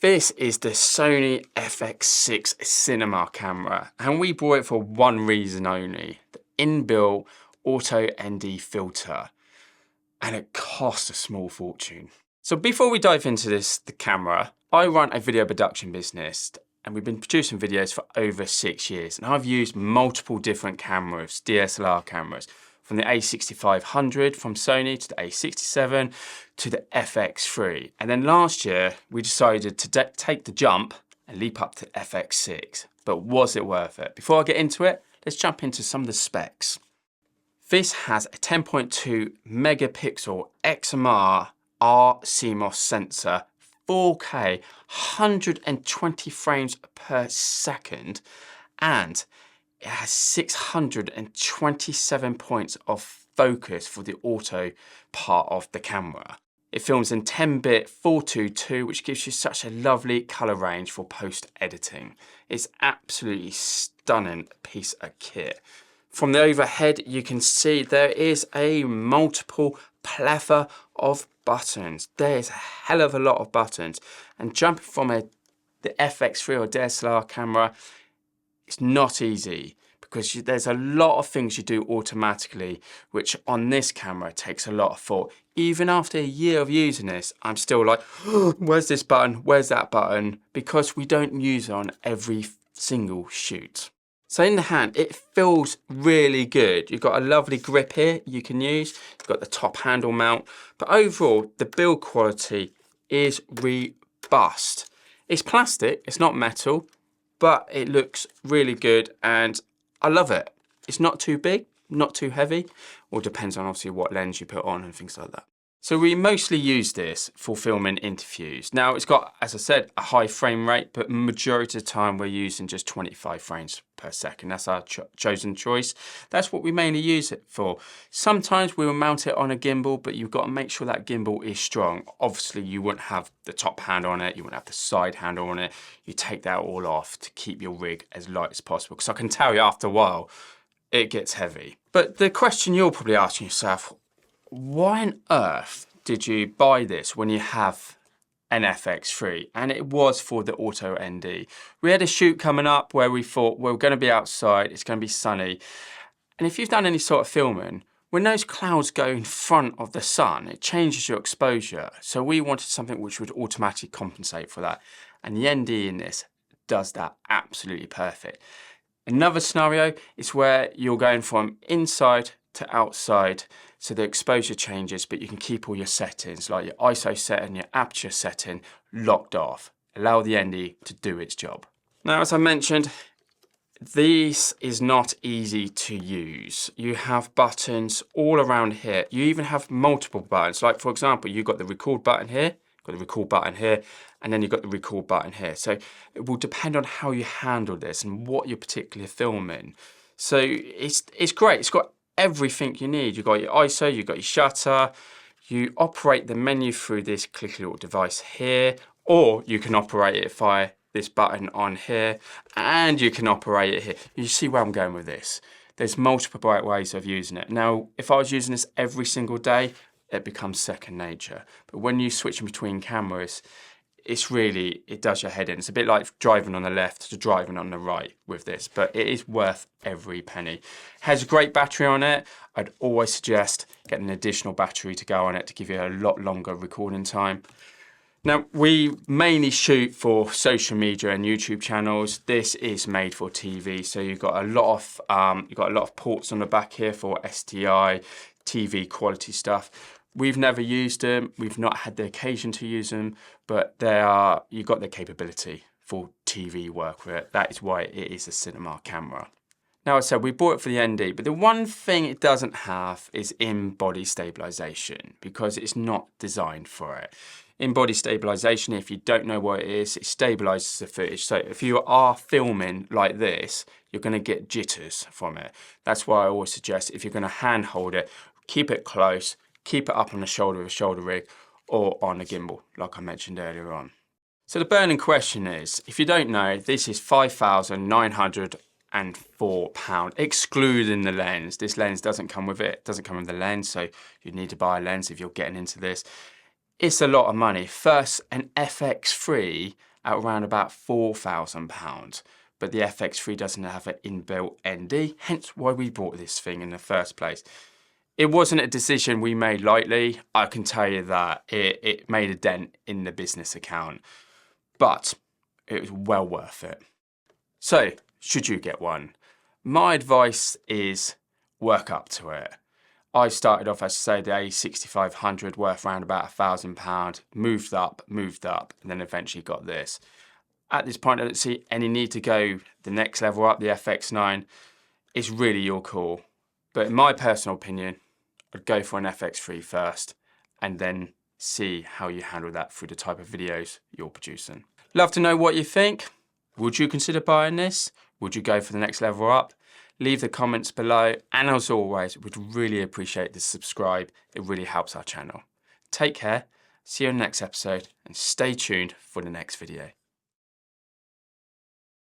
This is the Sony FX6 cinema camera, and we bought it for one reason only, the inbuilt auto ND filter, and it cost a small fortune. So before we dive into the camera, I run a video production business and we've been producing videos for over 6 years, and I've used multiple different cameras, DSLR cameras, from the A6500 from Sony to the A67 to the FX3. And then last year, we decided to take the jump and leap up to FX6. But was it worth it? Before I get into it, let's jump into some of the specs. This has a 10.2 megapixel XMR CMOS sensor, 4K, 120 frames per second, and it has 627 points of focus for the auto part of the camera. It films in 10-bit 422, which gives you such a lovely color range for post-editing. It's absolutely stunning piece of kit. From the overhead, you can see there is a multiple plethora of buttons. There's a hell of a lot of buttons. And jumping from the FX3 or DSLR camera, it's not easy because there's a lot of things you do automatically, which on this camera takes a lot of thought. Even after a year of using this, I'm still like, oh, where's this button? Where's that button? Because we don't use it on every single shoot. So in the hand, it feels really good. You've got a lovely grip here you can use. You've got the top handle mount, but overall, the build quality is robust. It's plastic, it's not metal, but it looks really good and I love it. It's not too big, not too heavy, or depends on obviously what lens you put on and things like that. So we mostly use this for filming interviews. Now it's got, as I said, a high frame rate, but majority of the time we're using just 25 frames per second. That's our chosen choice. That's what we mainly use it for. Sometimes we will mount it on a gimbal, but you've got to make sure that gimbal is strong. Obviously you wouldn't have the top handle on it, you wouldn't have the side handle on it. You take that all off to keep your rig as light as possible. Because I can tell you after a while, it gets heavy. But the question you're probably asking yourself, why on earth did you buy this when you have an FX3? And it was for the auto ND. We had a shoot coming up where we thought we're going to be outside, it's going to be sunny. And if you've done any sort of filming, when those clouds go in front of the sun, it changes your exposure. So we wanted something which would automatically compensate for that. And the ND in this does that absolutely perfect. Another scenario is where you're going from inside to outside, so the exposure changes, but you can keep all your settings, like your ISO setting, your aperture setting, locked off. Allow the ND to do its job. Now, as I mentioned, this is not easy to use. You have buttons all around here. You even have multiple buttons. Like for example, you've got the record button here, got the record button here, and then you've got the record button here. So it will depend on how you handle this and what you're particularly filming. So it's great. It's got everything you need. You've got your ISO, you've got your shutter, you operate the menu through this clicky little device here, or you can operate it via this button on here, and you can operate it here. You see where I'm going with this. There's multiple ways of using it. Now, if I was using this every single day, it becomes second nature. But when you switch in between cameras, it does your head in. It's a bit like driving on the left to driving on the right with this, but it is worth every penny. Has a great battery on it. I'd always suggest getting an additional battery to go on it to give you a lot longer recording time. Now, we mainly shoot for social media and YouTube channels. This is made for TV, so you've got a lot of ports on the back here for SDI, TV quality stuff. We've never used them, we've not had the occasion to use them, but you've got the capability for TV work with it. That is why it is a cinema camera. Now, as I said, we bought it for the ND, but the one thing it doesn't have is in-body stabilization because it's not designed for it. In-body stabilization, if you don't know what it is, it stabilizes the footage. So if you are filming like this, you're gonna get jitters from it. That's why I always suggest if you're gonna hand hold it, keep it close, keep it up on the shoulder of a shoulder rig or on a gimbal, like I mentioned earlier on. So the burning question is, if you don't know, this is £5,904, excluding the lens. This lens doesn't come with it, doesn't come with the lens, so you need to buy a lens if you're getting into this. It's a lot of money. First, an FX3 at around about £4,000. But the FX3 doesn't have an inbuilt ND, hence why we bought this thing in the first place. It wasn't a decision we made lightly. I can tell you that it made a dent in the business account, but it was well worth it. So, should you get one? My advice is work up to it. I started off, as I say, the A6500 worth around about £1,000, moved up, and then eventually got this. At this point, I don't see any need to go the next level up, the FX9. It's really your call. But in my personal opinion, I'd go for an FX3 first and then see how you handle that through the type of videos you're producing. Love to know what you think. Would you consider buying this? Would you go for the next level up? Leave the comments below, and as always, we'd really appreciate the subscribe. It really helps our channel. Take care, see you in the next episode, and stay tuned for the next video.